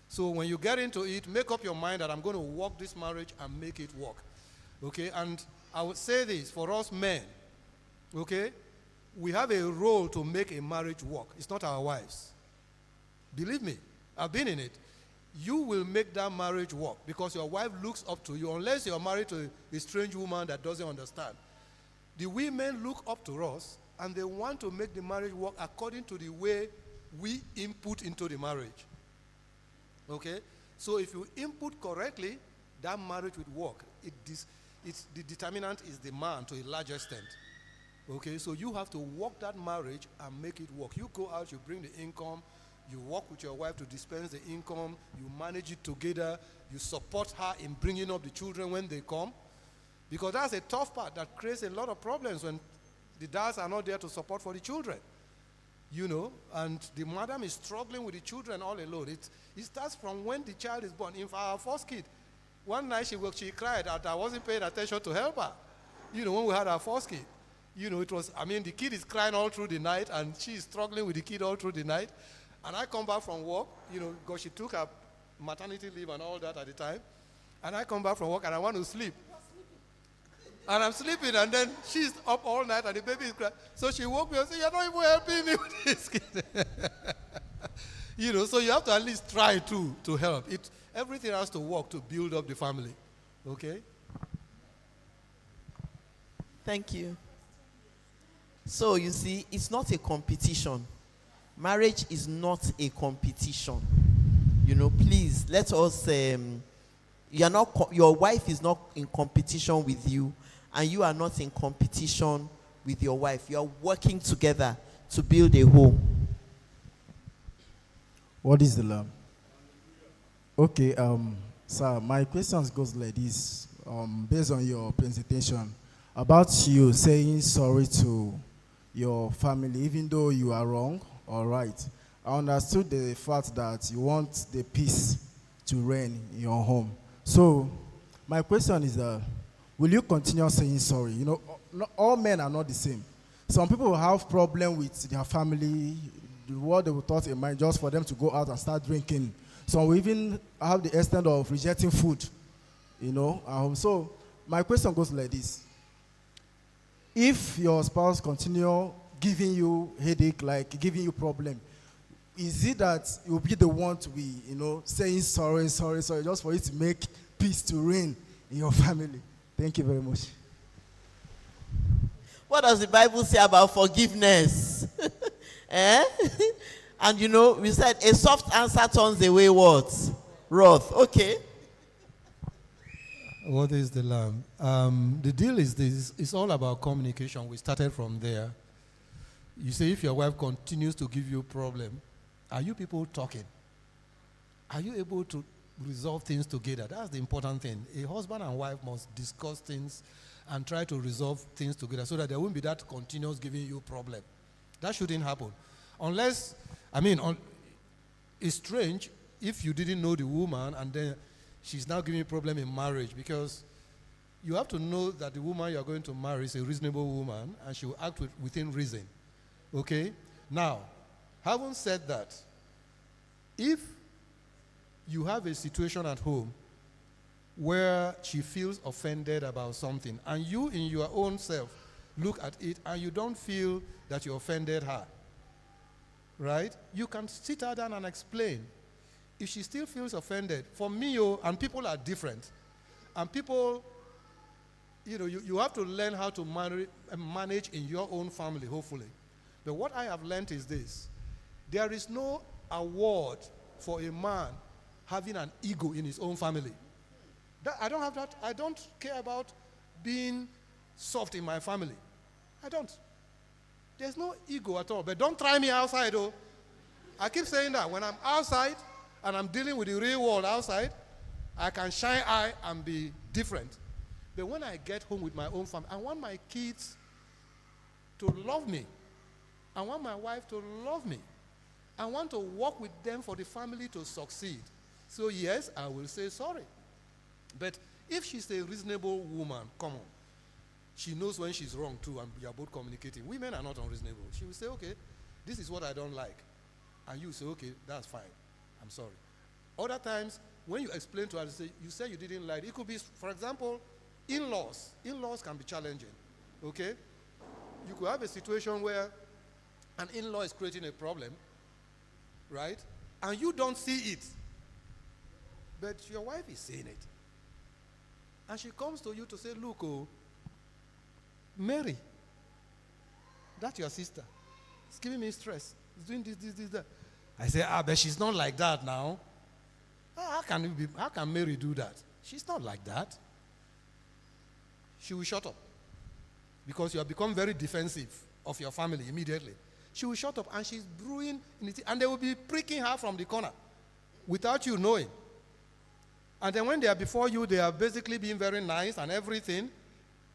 So when you get into it, make up your mind that I'm going to work this marriage and make it work. Okay, and I would say this, for us men, okay, we have a role to make a marriage work. It's not our wives. Believe me, I've been in it. you will make that marriage work because your wife looks up to you, unless you're married to a strange woman that doesn't understand. The women look up to us, and they want to make the marriage work according to the way we input into the marriage. Okay? So if you input correctly, that marriage will work. The determinant is the man to a large extent. Okay? So you have to work that marriage and make it work. You go out, you bring the income, you work with your wife to dispense the income, you manage it together, you support her in bringing up the children when they come. Because that's a tough part that creates a lot of problems when the dads are not there to support for the children. You know, and the madam is struggling with the children all alone. It starts from when the child is born. In fact, our first kid, one night she cried that I wasn't paying attention to help her. You know, when we had our first kid. You know, the kid is crying all through the night, and she is struggling with the kid all through the night. And I come back from work, you know, because she took her maternity leave and all that at the time. And I come back from work and I want to sleep. And I'm sleeping, and then she's up all night and the baby is crying. So she woke me and said, "You're not even helping me with this kid." You know, so you have to at least try to help. Everything has to work to build up the family. Okay? Thank you. So you see, it's not a competition. Marriage is not a competition. You know, please, let us, your wife is not in competition with you, and you are not in competition with your wife. You are working together to build a home. What is the love? Okay, sir, my questions goes like this, based on your presentation, about you saying sorry to your family, even though you are wrong or right. I understood the fact that you want the peace to reign in your home. So, my question is, will you continue saying sorry? You know, not all men are not the same. Some people have problem with their family, what they will thought in mind, just for them to go out and start drinking. Some will even have the extent of rejecting food, you know. So, my question goes like this. If your spouse continue giving you headache, like giving you problem, is it that you'll be the one to be, you know, saying sorry, just for it to make peace to reign in your family? Thank you very much. What does the Bible say about forgiveness? Eh? And you know, we said a soft answer turns away what? Wrath. Okay. What is the lamb? The deal is this. It's all about communication. We started from there. You say if your wife continues to give you problem, are you people talking? Are you able to resolve things together? That's the important thing. A husband and wife must discuss things and try to resolve things together so that there won't be that continuous giving you problem. That shouldn't happen. Unless, it's strange if you didn't know the woman and then she's now giving you problem in marriage, because you have to know that the woman you're going to marry is a reasonable woman and she will act within reason. Okay? Now, having said that, if you have a situation at home where she feels offended about something and you in your own self look at it and you don't feel that you offended her, right? You can sit her down and explain. If she still feels offended, for me, and people are different, and people, you know, you have to learn how to manage in your own family, hopefully. But what I have learned is this. There is no award for a man having an ego in his own family. I don't have that. I don't care about being soft in my family. I don't. There's no ego at all. But don't try me outside, though. I keep saying that. When I'm outside and I'm dealing with the real world outside, I can shine eye and be different. But when I get home with my own family, I want my kids to love me. I want my wife to love me. I want to work with them for the family to succeed. So yes, I will say sorry. But if she's a reasonable woman, come on. She knows when she's wrong too, and we are both communicating. Women are not unreasonable. She will say, okay, this is what I don't like. And you say, okay, that's fine. I'm sorry. Other times, when you explain to her, you say you didn't like it. It could be, for example, in-laws. In-laws can be challenging, okay? You could have a situation where an in-law is creating a problem, right? And you don't see it. But your wife is saying it. And she comes to you to say, look, oh, Mary, that's your sister. It's giving me stress. It's doing this, that. I say, but she's not like that now. How can Mary do that? She's not like that. She will shut up. Because you have become very defensive of your family immediately. She will shut up and she's brewing, and they will be pricking her from the corner without you knowing. And then when they are before you, they are basically being very nice and everything.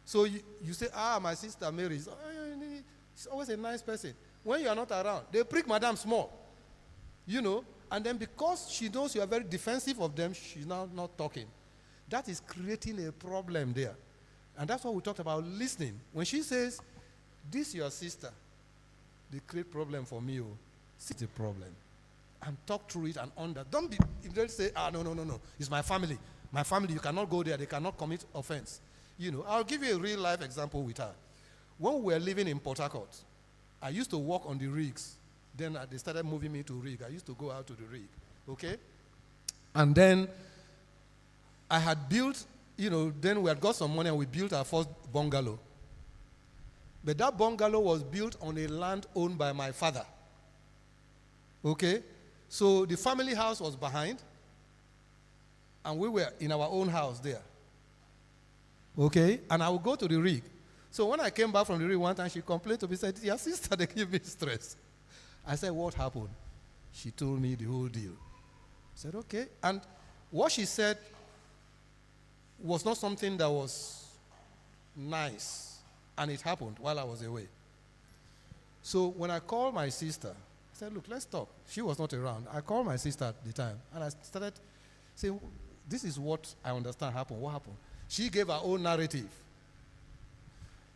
So you say, my sister Mary, she's always a nice person. When you are not around, they prick Madam small. And then because she knows you are very defensive of them, she's now not talking. That is creating a problem there. And that's what we talked about, listening. When she says, this is your sister, they create problem for me. See the problem. And talk through it and don't say, no. It's my family. My family, you cannot go there. They cannot commit offense. I'll give you a real life example with her. When we were living in Port Harcourt, I used to work on the rigs. Then they started moving me to rig. I used to go out to the rig. Okay? And then I had built, then we had got some money and we built our first bungalow. But that bungalow was built on a land owned by my father. Okay? So the family house was behind, and we were in our own house there. Okay? And I would go to the rig. So when I came back from the rig one time, she complained to me, said, your sister, they give me stress. I said, what happened? She told me the whole deal. I said, okay. And what she said was not something that was nice, and it happened while I was away. So when I called my sister, I said, look, let's talk. She was not around. I called my sister at the time, and I started saying, this is what I understand happened. What happened? She gave her own narrative.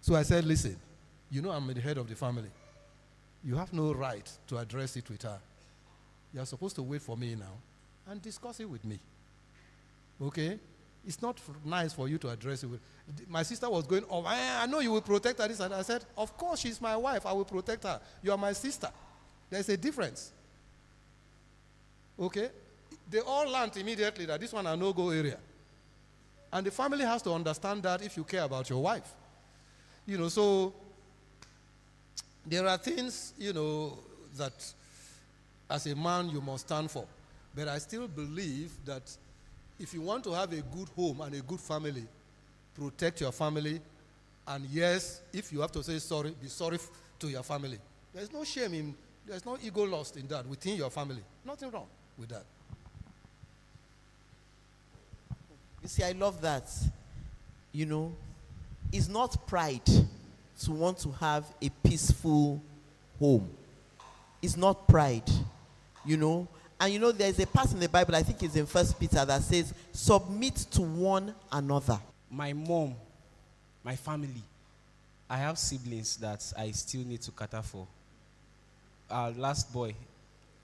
So I said, listen, I'm the head of the family. You have no right to address it with her. You are supposed to wait for me now and discuss it with me. Okay? It's not nice for you to address it with. My sister was going, I know you will protect her. And I said, of course, she's my wife. I will protect her. You are my sister. There's a difference. Okay? They all learned immediately that this one a no-go area. And the family has to understand that if you care about your wife. So there are things, that as a man you must stand for. But I still believe that if you want to have a good home and a good family, protect your family. And yes, if you have to say sorry, be sorry to your family. There's no shame there's no ego lost in that within your family. Nothing wrong with that. You see, I love that. It's not pride to want to have a peaceful home. It's not pride, And there's a part in the Bible, I think it's in 1 Peter, that says, submit to one another. My mom, my family, I have siblings that I still need to cater for. Our last boy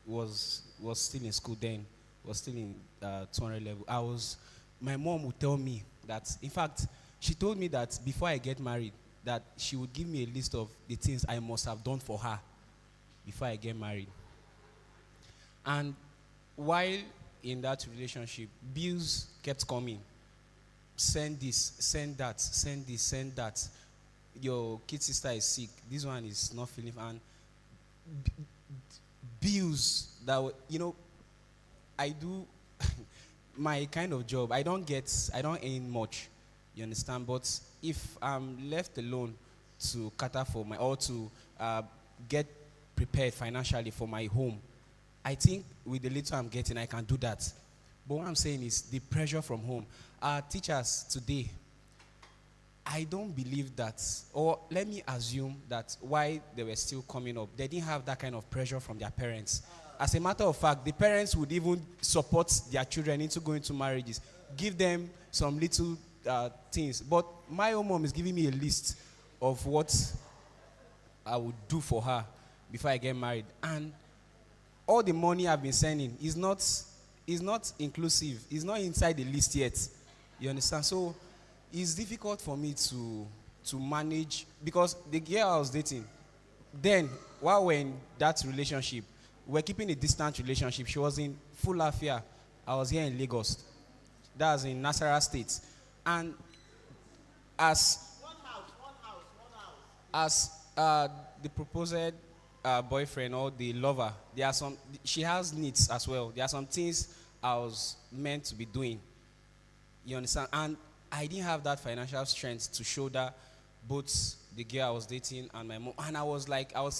was still in school then, was still in 200 level. My mom would tell me that, in fact, she told me that before I get married, that she would give me a list of the things I must have done for her before I get married. And while in that relationship, bills kept coming. Send this, send that, send this, send that. Your kid sister is sick. This one is not feeling, and bills that I do my kind of job. I don't earn much. You understand? But if I'm left alone to cater for to get prepared financially for my home, I think with the little I'm getting, I can do that. But what I'm saying is the pressure from home. Our teachers today, I don't believe that, or let me assume that while they were still coming up, they didn't have that kind of pressure from their parents. As a matter of fact, the parents would even support their children into going to marriages, give them some little things. But my own mom is giving me a list of what I would do for her before I get married. And all the money I've been sending is not inclusive. It's not inside the list yet. You understand? So it's difficult for me to manage, because the girl I was dating, then while we're in that relationship, we're keeping a distant relationship. She was in full affair. I was here in Lagos. That's in Nasarawa State. And as the proposed boyfriend or the lover, she has needs as well. There are some things I was meant to be doing. You understand? And I didn't have that financial strength to shoulder both the girl I was dating and my mom. And I was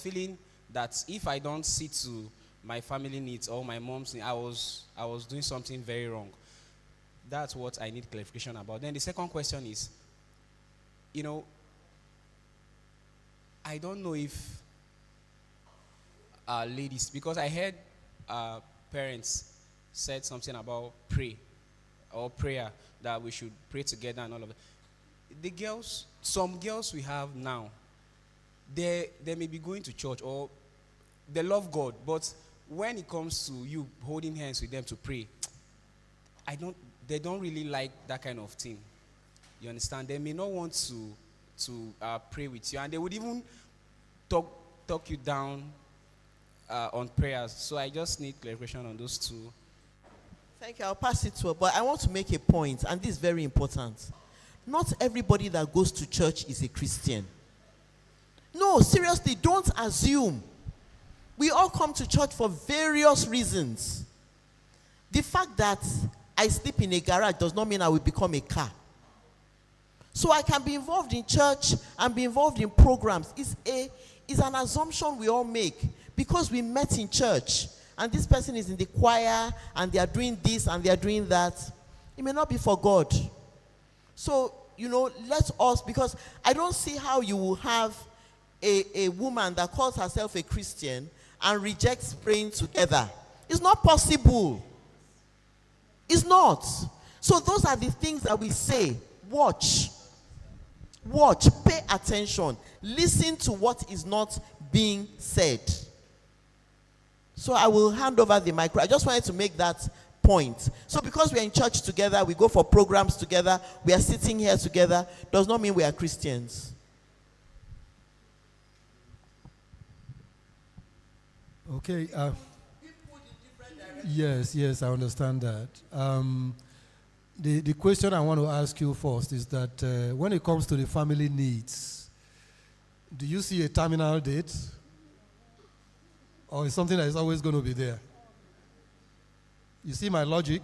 feeling that if I don't see to my family needs or my mom's needs, I was doing something very wrong. That's what I need clarification about. Then the second question is, I don't know if ladies, because I heard parents said something about prayer, that we should pray together and all of that. Some girls we have now, they may be going to church or they love God, but when it comes to you holding hands with them to pray, they don't really like that kind of thing. You understand? They may not want to pray with you, and they would even talk you down on prayers. So I just need clarification on those two. Thank you. I'll pass it to her. But I want to make a point, and this is very important. Not everybody that goes to church is a Christian. No, seriously, don't assume. We all come to church for various reasons. The fact that I sleep in a garage does not mean I will become a car. So I can be involved in church and be involved in programs. It's an assumption we all make because we met in church and this person is in the choir and they are doing this and they are doing that. It may not be for God. So, let us, because I don't see how you will have a woman that calls herself a Christian and rejects praying together. It's not possible. It's not. So those are the things that we say. Watch, pay attention, listen to what is not being said. So I will hand over the microphone. I just wanted to make that point. So because we are in church together, we go for programs together, we are sitting here together, does not mean we are Christians. Okay. Yes, I understand that. The question I want to ask you first is that when it comes to the family needs, do you see a terminal date? Or is something that is always going to be there? You see my logic?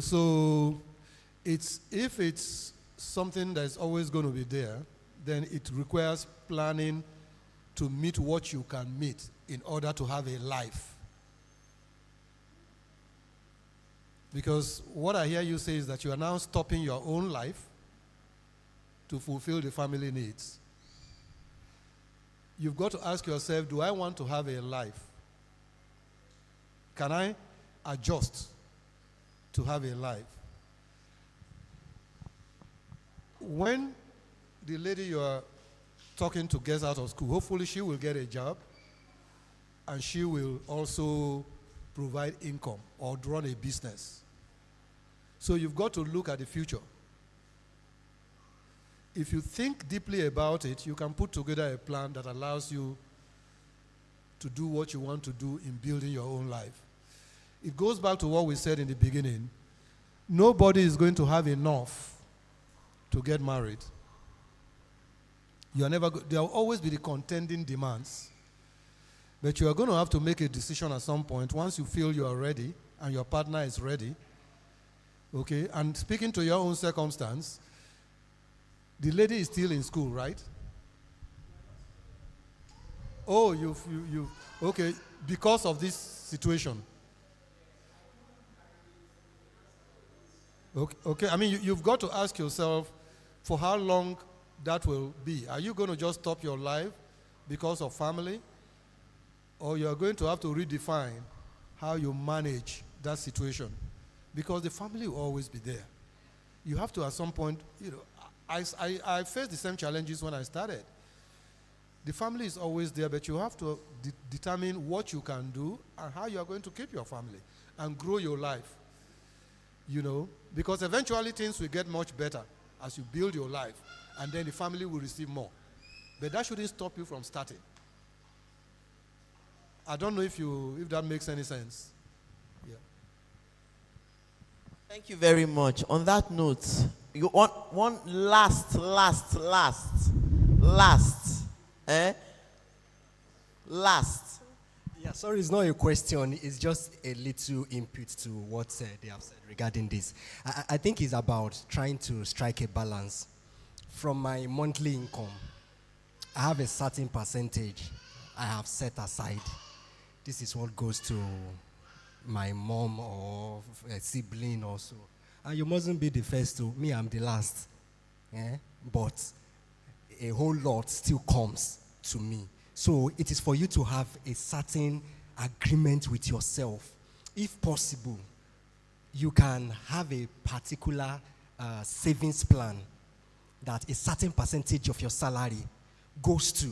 So if it's something that is always going to be there, then it requires planning to meet what you can meet in order to have a life. Because what I hear you say is that you are now stopping your own life to fulfill the family needs. You've got to ask yourself, do I want to have a life? Can I adjust to have a life? When the lady you are talking to gets out of school, hopefully she will get a job and she will also provide income or run a business. So you've got to look at the future. If you think deeply about it, you can put together a plan that allows you to do what you want to do in building your own life. It goes back to what we said in the beginning. Nobody is going to have enough to get married. There will always be the contending demands. But you are going to have to make a decision at some point once you feel you are ready and your partner is ready. Okay? And speaking to your own circumstance, the lady is still in school, right? Oh, okay, because of this situation. Okay, I mean, you've got to ask yourself for how long that will be. Are you going to just stop your life because of family? Or you're going to have to redefine how you manage that situation? Because the family will always be there. You have to, at some point, I faced the same challenges when I started. The family is always there, but you have to determine what you can do and how you are going to keep your family and grow your life. Because eventually things will get much better as you build your life, and then the family will receive more. But that shouldn't stop you from starting. I don't know if that makes any sense. Yeah. Thank you very much. On that note, you want one last, last. Yeah, sorry, it's not a question. It's just a little input to what they have said regarding this. I think it's about trying to strike a balance. From my monthly income, I have a certain percentage I have set aside. This is what goes to my mom or a sibling or so. And you mustn't be the first to. Me, I'm the last. Yeah? But a whole lot still comes to me. So it is for you to have a certain agreement with yourself. If possible, you can have a particular savings plan that a certain percentage of your salary goes to.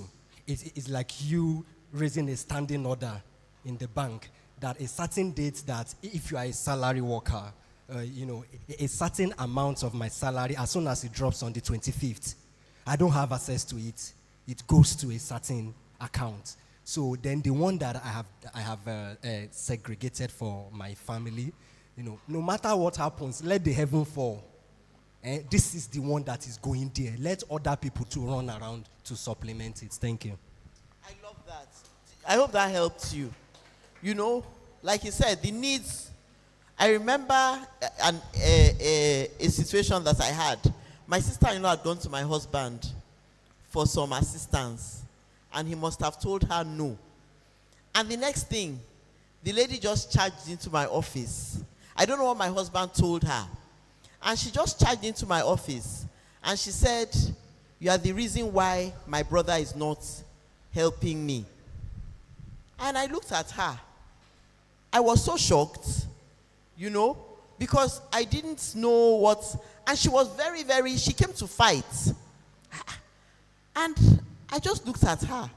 It's like you raising a standing order in the bank that a certain date that if you are a salary worker, a certain amount of my salary, as soon as it drops on the 25th, I don't have access to it. It goes to a certain account. So then the one that I have segregated for my family, no matter what happens, let the heaven fall. This is the one that is going there. Let other people to run around to supplement it. Thank you. I love that. I hope that helped you. Like you said, the needs. I remember a situation that I had. My sister-in-law had gone to my husband for some assistance, and he must have told her no. And the next thing, the lady just charged into my office. I don't know what my husband told her. And she just charged into my office. And she said, "You are the reason why my brother is not helping me." And I looked at her. I was so shocked, because I didn't know what. And she was she came to fight. And I just looked at her.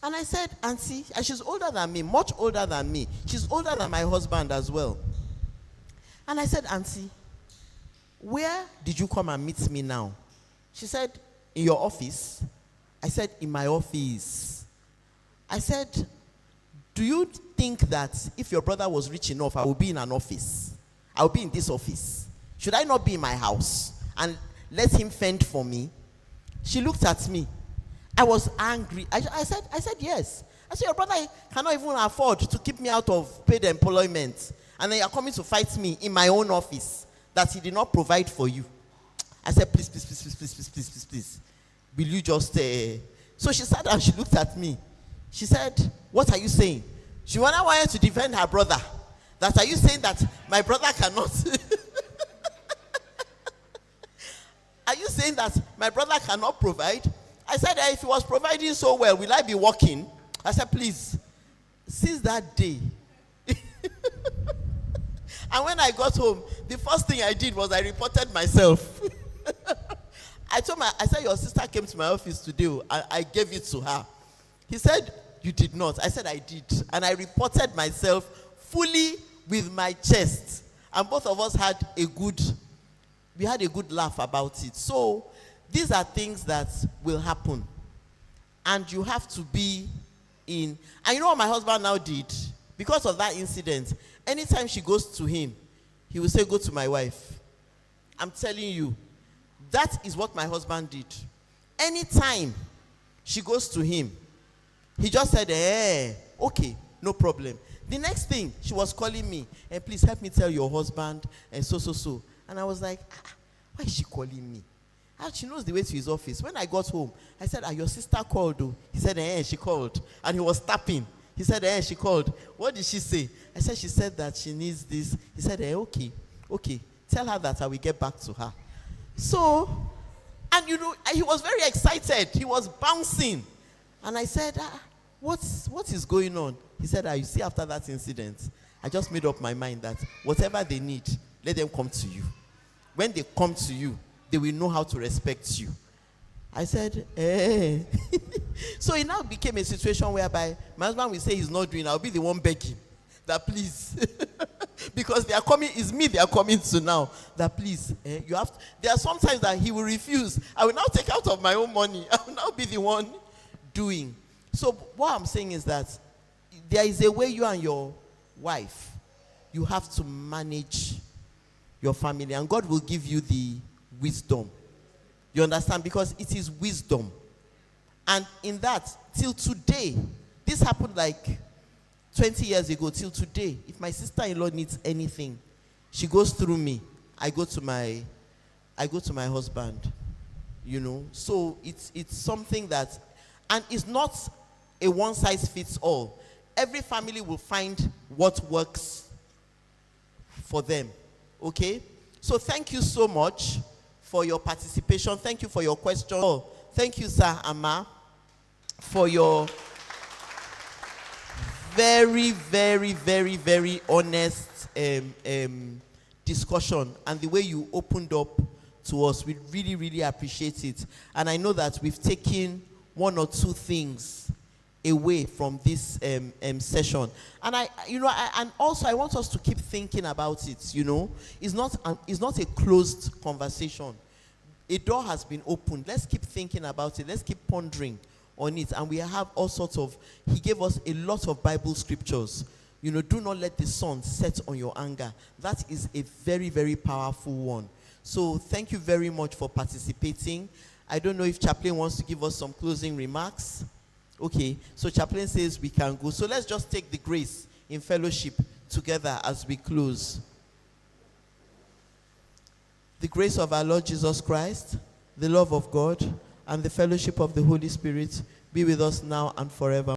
And I said, "Auntie," and she's older than me, much older than me. She's older than my husband as well. And I said, "Auntie, where did you come and meet me now?" She said, "In your office." I said, "In my office." I said, "Do you think that if your brother was rich enough, I would be in an office? I would be in this office. Should I not be in my house and let him fend for me?" She looked at me. I was angry. I said, "Yes." I said, "Your brother cannot even afford to keep me out of paid employment. And then you're coming to fight me in my own office that he did not provide for you." I said, please. Will you just So she sat down, she looked at me. She said, "What are you saying?" She wanted to defend her brother. That are you saying that my brother cannot? Are you saying that my brother cannot provide? I said, "If he was providing so well, will I be working?" I said, "Please." Since that day, and when I got home, the first thing I did was I reported myself. I said, "Your sister came to my office today. I gave it to her." He said, "You did not." I said, "I did." And I reported myself fully with my chest. And both of us had a good laugh about it. So these are things that will happen. And you have to be in. And you know what my husband now did? Because of that incident, anytime she goes to him, he will say, "Go to my wife." I'm telling you, that is what my husband did. Anytime she goes to him, he just said, "Okay, no problem." The next thing, she was calling me, "Please help me tell your husband," and so. And I was like, why is she calling me? She knows the way to his office. When I got home, I said, "Your sister called, though." He said, she called. And he was tapping. He said, she called. What did she say? I said, "She said that she needs this." He said, okay. Tell her that I will get back to her. So, and he was very excited. He was bouncing. And I said, what is going on? He said, "You see, after that incident, I just made up my mind that whatever they need, let them come to you. When they come to you, they will know how to respect you." I said, So it now became a situation whereby my husband will say he's not doing, I'll be the one begging that please. Because they are coming, it's me they are coming to now. That please, you have to, there are sometimes that he will refuse. I will now take out of my own money. I will now be the one doing. So what I'm saying is that there is a way you and your wife, you have to manage your family, and God will give you the wisdom. You understand? Because it is wisdom. And in that, till today, this happened like 20 years ago, till today, if my sister-in-law needs anything, she goes through me. I go to my husband. You know, so it's something that, and it's not a one size fits all. Every family will find what works for them. Okay? So thank you so much for your participation. Thank you for your question. Oh, thank you, sir, Ama, for your very, very, very, very honest discussion, and the way you opened up to us. We really, really appreciate it. And I know that we've taken one or two things away from this session. And and also I want us to keep thinking about it. You know, it's not a closed conversation. A door has been opened. Let's keep thinking about it. Let's keep pondering on it. And we have all sorts of, he gave us a lot of Bible scriptures. You know, do not let the sun set on your anger. That is a very, very powerful one. So thank you very much for participating. I don't know if Chaplain wants to give us some closing remarks. Okay, so Chaplain says we can go. So let's just take the grace in fellowship together as we close. The grace of our Lord Jesus Christ, the love of God, and the fellowship of the Holy Spirit be with us now and forever.